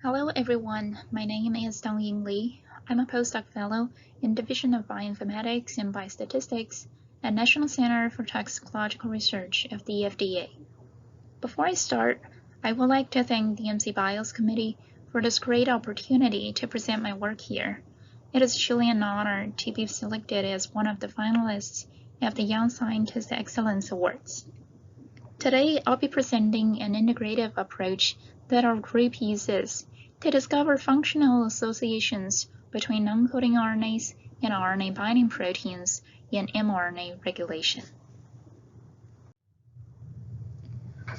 Hello everyone, my name is Dongying Li. I'm a postdoc fellow in Division of Bioinformatics and Biostatistics at National Center for Toxicological Research of the FDA. Before I start, I would like to thank the MCBIOS committee for this great opportunity to present my work here. It is truly an honor to be selected as one of the finalists of the Young Scientist Excellence Awards. Today, I'll be presenting an integrative approach that our group uses to discover functional associations between non-coding RNAs and RNA-binding proteins in mRNA regulation.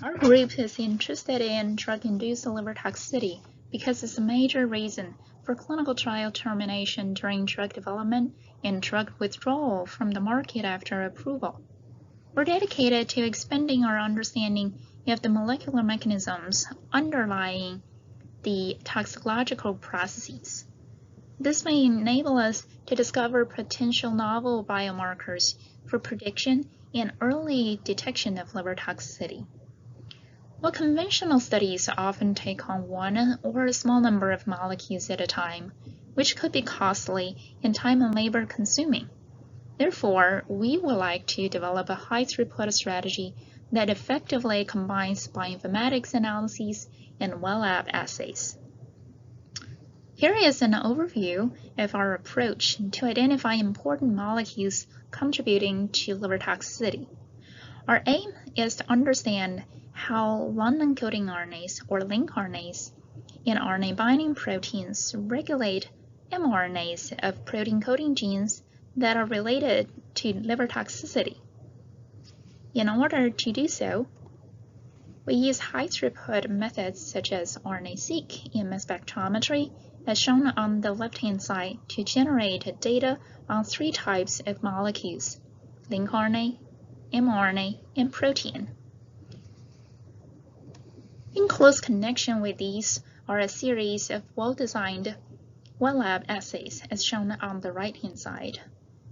Our group is interested in drug-induced liver toxicity because it's a major reason for clinical trial termination during drug development and drug withdrawal from the market after approval. We're dedicated to expanding our understanding of the molecular mechanisms underlying the toxicological processes. This may enable us to discover potential novel biomarkers for prediction and early detection of liver toxicity. While conventional studies often take on one or a small number of molecules at a time, which could be costly and time and labor consuming. Therefore, we would like to develop a high-throughput strategy that effectively combines bioinformatics analyses and wet lab assays. Here is an overview of our approach to identify important molecules contributing to liver toxicity. Our aim is to understand how long-non-coding RNAs or IncRNAs and RNA-binding proteins regulate mRNAs of protein-coding genes that are related to liver toxicity. In order to do so, we use high-throughput methods such as RNA-seq and mass spectrometry, as shown on the left-hand side, to generate data on three types of molecules: IncRNA, mRNA, and protein. In close connection with these are a series of well-designed wet lab assays, as shown on the right-hand side.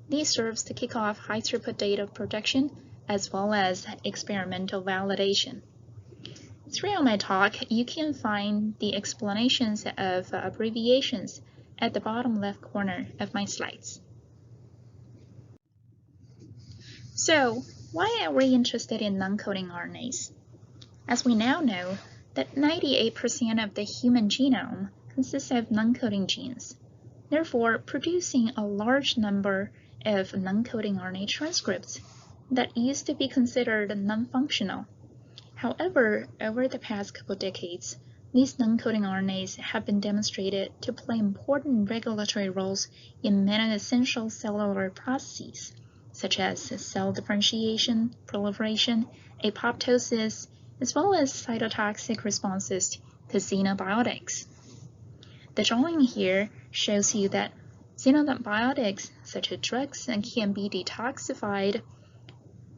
These serves to kick off high-throughput data production as well as experimental validation. Throughout my talk, you can find the explanations of abbreviations at the bottom left corner of my slides. So, why are we interested in non-coding RNAs? As we now know that 98% of the human genome consists of non-coding genes. Therefore, producing a large number of non-coding RNA transcripts that used to be considered non-functional. However, over the past couple decades, these non-coding RNAs have been demonstrated to play important regulatory roles in many essential cellular processes, such as cell differentiation, proliferation, apoptosis, as well as cytotoxic responses to xenobiotics. The drawing here shows you that xenobiotics, such as drugs, can be detoxified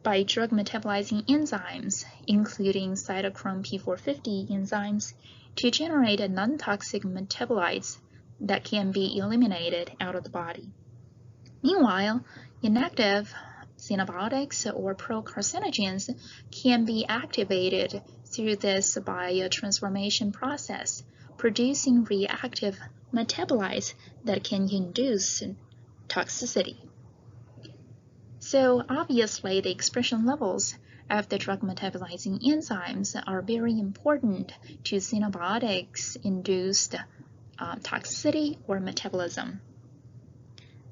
by drug metabolizing enzymes, including cytochrome P450 enzymes, to generate non-toxic metabolites that can be eliminated out of the body. Meanwhile, inactive xenobiotics or pro-carcinogens can be activated through this biotransformation process, producing reactive metabolites that can induce toxicity. So obviously, the expression levels of the drug metabolizing enzymes are very important to xenobiotics-induced toxicity or metabolism.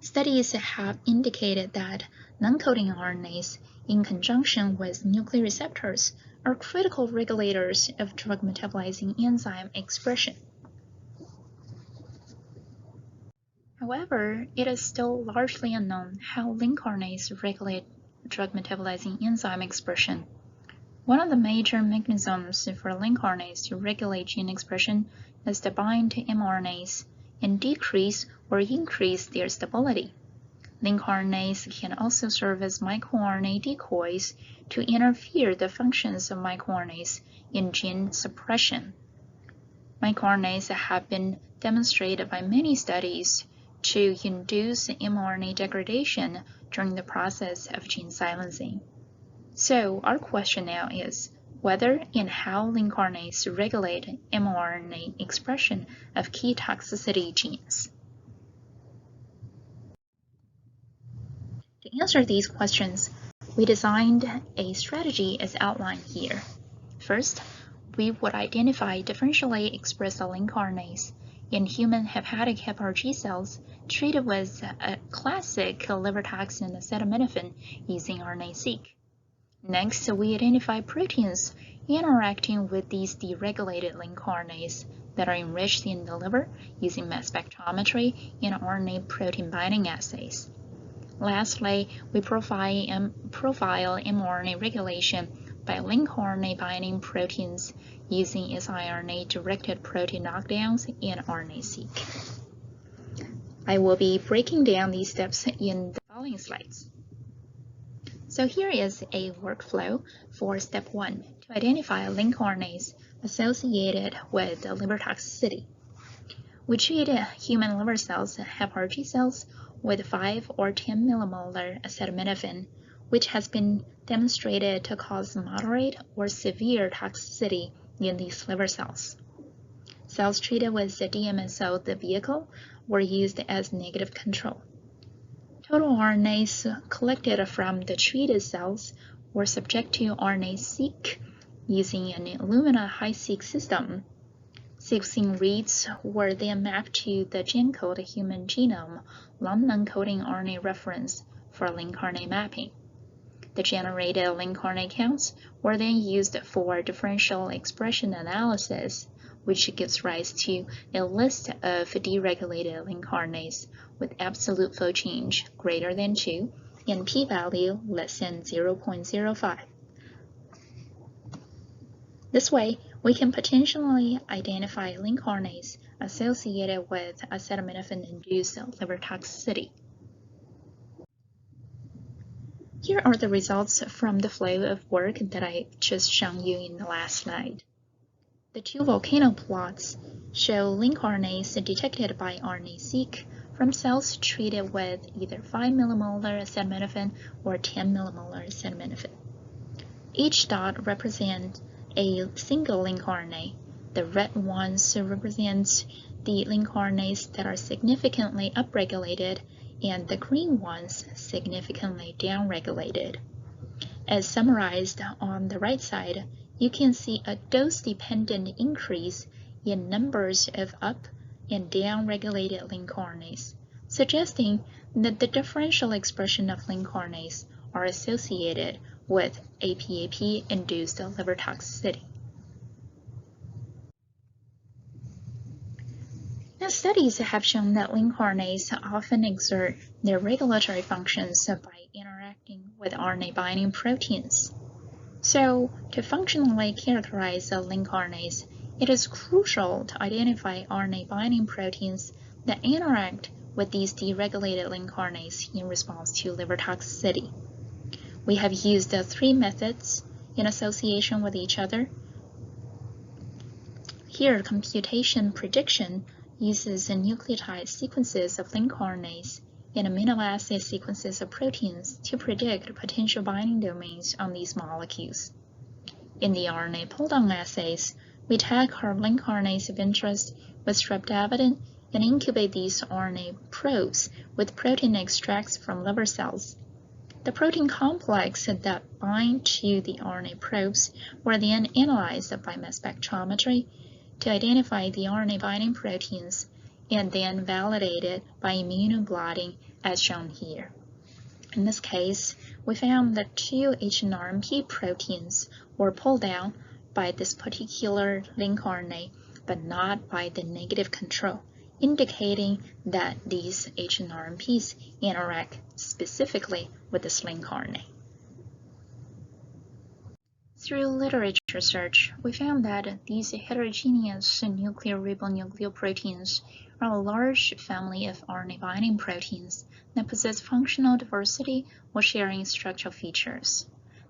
Studies have indicated that non-coding RNAs, in conjunction with nuclear receptors, are critical regulators of drug metabolizing enzyme expression. However, it is still largely unknown how IncRNAs regulate drug metabolizing enzyme expression. One of the major mechanisms for IncRNAs to regulate gene expression is to bind to mRNAs and decrease or increase their stability. IncRNAs can also serve as microRNA decoys to interfere the functions of microRNAs in gene suppression. MicroRNAs have been demonstrated by many studies to induce mRNA degradation during the process of gene silencing. So our question now is, whether and how IncRNAs regulate mRNA expression of key toxicity genes. To answer these questions, we designed a strategy as outlined here. First, we would identify differentially expressed IncRNAs in human hepatic hepar G cells treated with a classic liver toxin acetaminophen using RNA-seq. Next, we identify proteins interacting with these deregulated IncRNAs that are enriched in the liver using mass spectrometry and RNA-protein binding assays. Lastly, we profile mRNA regulation by IncRNA-binding proteins using siRNA-directed protein knockdowns and RNA-seq. I will be breaking down these steps in the following slides. So here is a workflow for step 1 to identify IncRNAs associated with liver toxicity. We treat human liver cells, hepar G cells, with 5 or 10 millimolar acetaminophen, which has been demonstrated to cause moderate or severe toxicity in these liver cells. Cells treated with the DMSO, the vehicle, were used as negative control. Total RNAs collected from the treated cells were subject to RNA-seq using an Illumina High-seq system. Sequencing reads were then mapped to the GenCode human genome long non-coding RNA reference for IncRNA mapping. The generated IncRNA counts were then used for differential expression analysis, which gives rise to a list of deregulated IncRNAs with absolute fold change greater than 2 and p-value less than 0.05. This way, we can potentially identify IncRNAs associated with acetaminophen-induced liver toxicity. Here are the results from the flow of work that I just shown you in the last slide. The two volcano plots show IncRNAs detected by RNA-seq from cells treated with either 5 millimolar acetaminophen or 10 millimolar acetaminophen. Each dot represents a single IncRNA. The red ones represent the IncRNAs that are significantly upregulated, and the green ones significantly downregulated. As summarized on the right side, you can see a dose-dependent increase in numbers of up and downregulated IncRNAs, suggesting that the differential expression of IncRNAs are associated with APAP-induced liver toxicity. Now, studies have shown that IncRNAs often exert their regulatory functions by interacting with RNA-binding proteins. So, to functionally characterize IncRNAs, it is crucial to identify RNA-binding proteins that interact with these deregulated IncRNAs in response to liver toxicity. We have used 3 methods in association with each other. Here, computation prediction uses nucleotide sequences of IncRNAs and amino acid sequences of proteins to predict potential binding domains on these molecules. In the RNA pull-down assays, we tag our IncRNAs of interest with streptavidin and incubate these RNA probes with protein extracts from liver cells. The protein complex that bind to the RNA probes were then analyzed by mass spectrometry to identify the RNA-binding proteins and then validated by immunoblotting as shown here. In this case, we found that 2 hnRNP proteins were pulled down by this particular IncRNA, but not by the negative control, indicating that these hnRNPs interact specifically with this IncRNA. Through literature search, we found that these heterogeneous nuclear ribonucleoproteins are a large family of RNA-binding proteins that possess functional diversity while sharing structural features.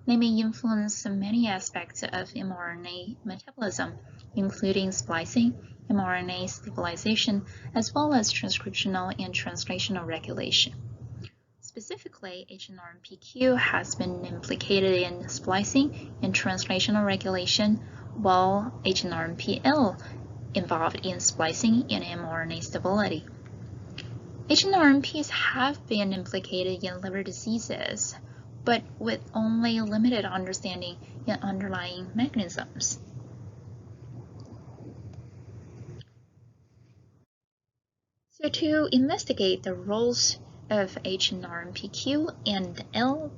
They may influence many aspects of mRNA metabolism, including splicing, mRNA stabilization, as well as transcriptional and translational regulation. Specifically, hnRNP-Q has been implicated in splicing and translational regulation, while hnRNP-L involved in splicing and mRNA stability. hnRNPs have been implicated in liver diseases, but with only limited understanding in underlying mechanisms. So to investigate the roles of hnRNP-Q and L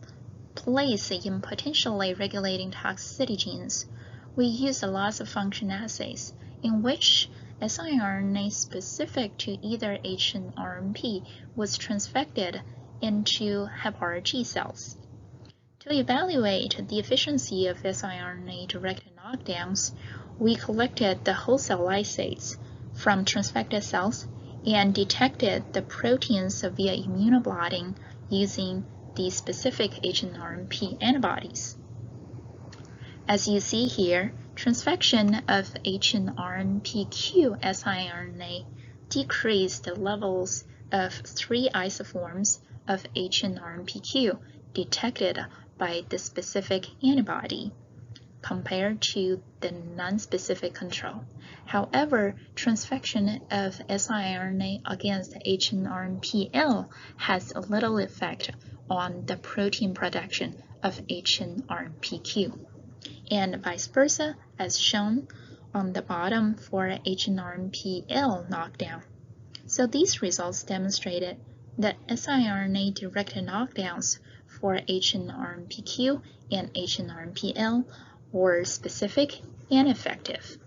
place in potentially regulating toxicity genes, we use a loss-of-function assays in which siRNA specific to either hnRNP was transfected into hepatocyte cells. To evaluate the efficiency of siRNA-directed knockdowns, we collected the whole cell lysates from transfected cells and detected the proteins via immunoblotting using the specific hnRNP antibodies. As you see here, transfection of hnRNP-Q siRNA decreased the levels of 3 isoforms of hnRNP-Q detected by the specific antibody compared to the non-specific control. However, transfection of siRNA against hnRNP-L has little effect on the protein production of hnRNP-Q, and vice versa, as shown on the bottom for hnRNP-L knockdown. So these results demonstrated that siRNA-directed knockdowns for hnRNP-Q and hnRNP-L were specific and effective.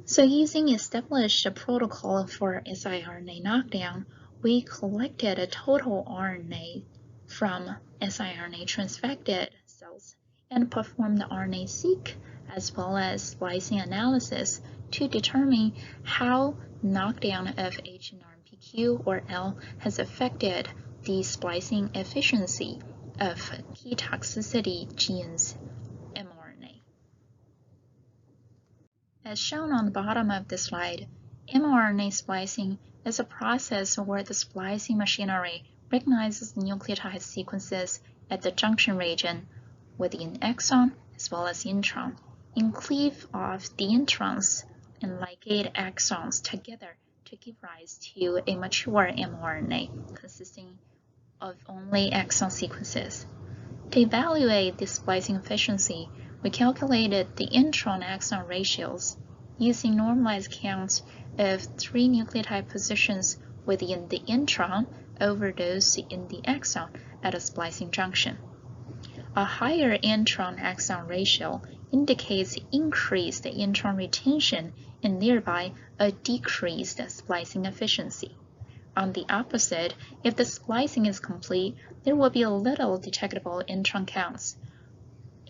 So using established protocol for siRNA knockdown, we collected a total RNA from siRNA transfected cells and performed the RNA-seq as well as splicing analysis to determine how knockdown of hnRNP-Q or L has affected the splicing efficiency of key toxicity genes mRNA. As shown on the bottom of the slide, mRNA splicing is a process where the splicing machinery recognizes nucleotide sequences at the junction region within exon as well as intron, and cleave off the introns and ligate exons together to give rise to a mature mRNA consisting of only exon sequences. To evaluate the splicing efficiency, we calculated the intron-exon ratios using normalized counts of 3 nucleotide positions within the intron over those in the exon at a splicing junction. A higher intron-exon ratio indicates increased intron retention and thereby a decreased splicing efficiency. On the opposite, if the splicing is complete, there will be a little detectable intron counts,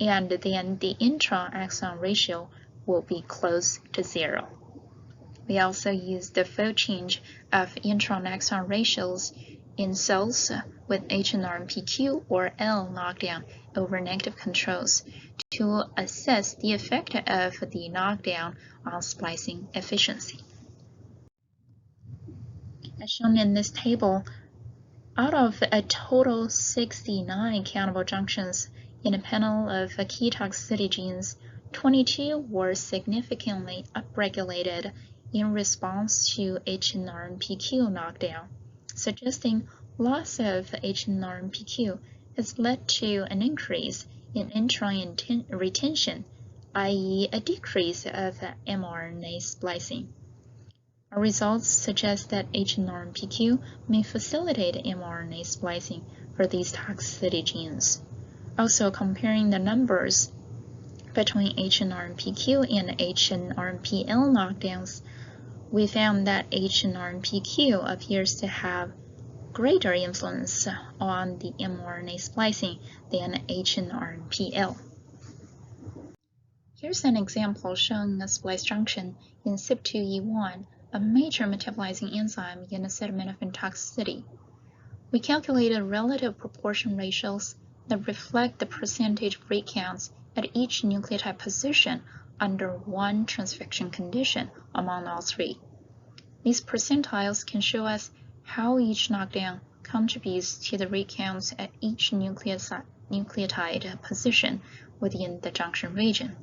and then the intron-exon ratio will be close to 0. We also use the fold change of intron-exon ratios in cells with hnRNP-Q or L knockdown over negative controls to assess the effect of the knockdown on splicing efficiency. As shown in this table, out of a total 69 countable junctions in a panel of key toxicity genes, 22 were significantly upregulated in response to hnRNP-Q knockdown, suggesting loss of hnRNP-Q has led to an increase in intron retention, i.e. a decrease of mRNA splicing. Our results suggest that hnRNP-Q may facilitate mRNA splicing for these toxicity genes. Also, comparing the numbers between hnRNP-Q and hnRNP-L knockdowns, we found that hnRNP-Q appears to have greater influence on the mRNA splicing than hnRNP-L. Here's an example showing a splice junction in CYP2E1, a major metabolizing enzyme in acetaminophen toxicity. We calculated relative proportion ratios that reflect the percentage break counts at each nucleotide position under one transfection condition among all 3. These percentiles can show us how each knockdown contributes to the read counts at each nucleotide position within the junction region.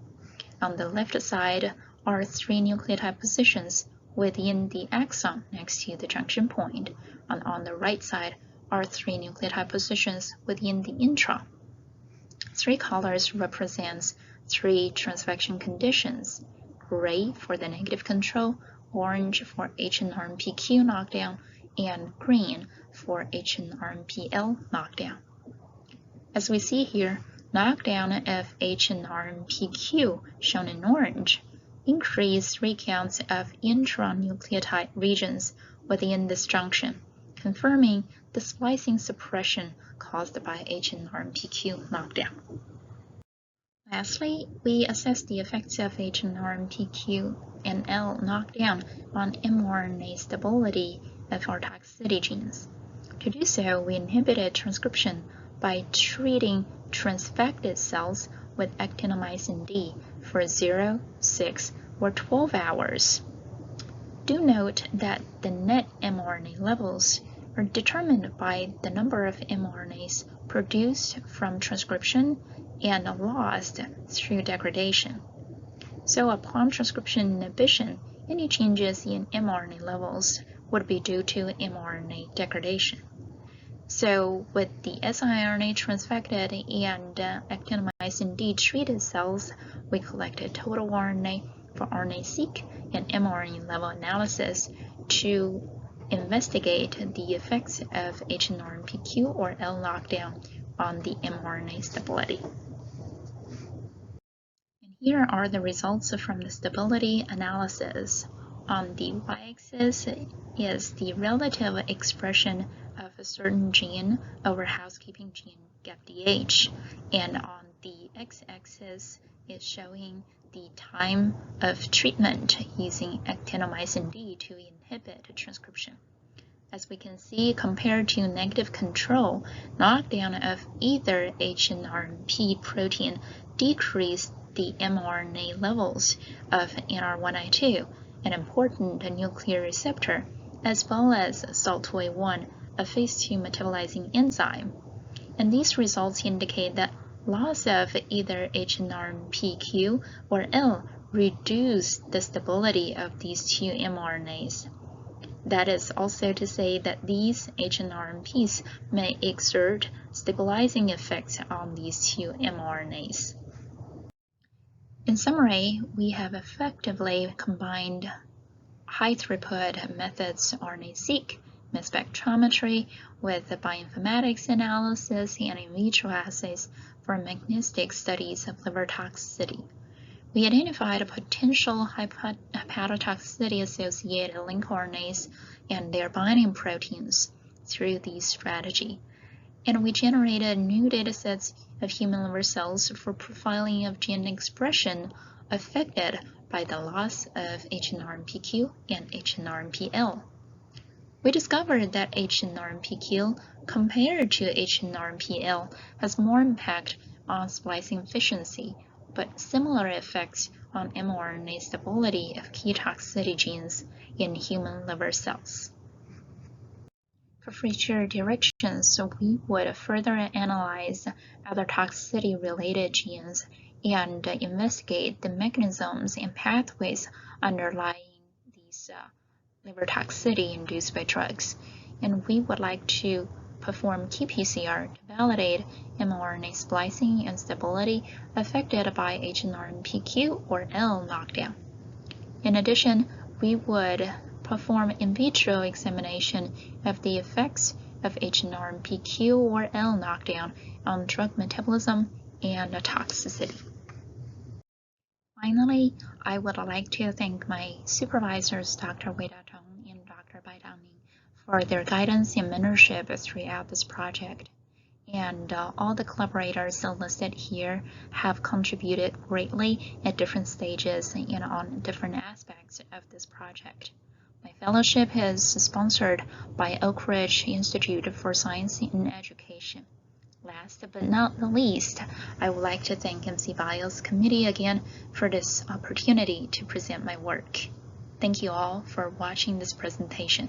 On the left side are 3 nucleotide positions within the exon next to the junction point, and on the right side are 3 nucleotide positions within the intron. 3 colors represents 3 transfection conditions: gray for the negative control, orange for hnRNP-Q knockdown, and green for hnRNP-L knockdown. As we see here, knockdown of hnRNP-Q, shown in orange, increased read counts of intranucleotide regions within this junction, confirming the splicing suppression caused by hnRNP-Q knockdown. Lastly, we assess the effects of hnRNP-Q and L knockdown on mRNA stability of our toxicity genes. To do so, we inhibited transcription by treating transfected cells with actinomycin D for 0, 6, or 12 hours. Do note that the net mRNA levels are determined by the number of mRNAs produced from transcription and lost through degradation. So upon transcription inhibition, any changes in mRNA levels would be due to mRNA degradation. So with the siRNA transfected and actinomycin D treated cells, we collected total RNA for RNA-seq and mRNA level analysis to investigate the effects of hnRNP-Q or L knockdown on the mRNA stability. And here are the results from the stability analysis. On the y-axis is the relative expression of a certain gene over housekeeping gene GAPDH, and on the x-axis is showing the time of treatment using actinomycin D to inhibit transcription. As we can see, compared to negative control, knockdown of either hnRNP-protein decreased the mRNA levels of NR1I2, an important nuclear receptor, as well as SALT2A1, a phase 2 metabolizing enzyme. And these results indicate that loss of either hnRNP-Q or L reduced the stability of these 2 mRNAs. That is also to say that these hnRNPs may exert stabilizing effects on these 2 mRNAs. In summary, we have effectively combined high-throughput methods RNA-seq, mass spectrometry, with the bioinformatics analysis and in vitro assays for mechanistic studies of liver toxicity. We identified a potential hepatotoxicity associated IncRNAs and their binding proteins through this strategy. And we generated new datasets of human liver cells for profiling of gene expression affected by the loss of hnRNP-Q and hnRNP-L. We discovered that hnRNP-Q compared to hnRNP-L has more impact on splicing efficiency, but similar effects on mRNA stability of key toxicity genes in human liver cells. For future directions, we would further analyze other toxicity-related genes and investigate the mechanisms and pathways underlying these liver toxicity induced by drugs. And we would like to perform qPCR to validate mRNA splicing and stability affected by hnRNP-Q or L knockdown. In addition, we would perform in vitro examination of the effects of hnRNP-Q or L knockdown on drug metabolism and toxicity. Finally, I would like to thank my supervisors, Dr. Wei Datong and Dr. Bai Dangning, for their guidance and mentorship throughout this project. And all the collaborators listed here have contributed greatly at different stages and on different aspects of this project. My fellowship is sponsored by Oak Ridge Institute for Science and Education. Last but not the least, I would like to thank MCBIOS committee again for this opportunity to present my work. Thank you all for watching this presentation.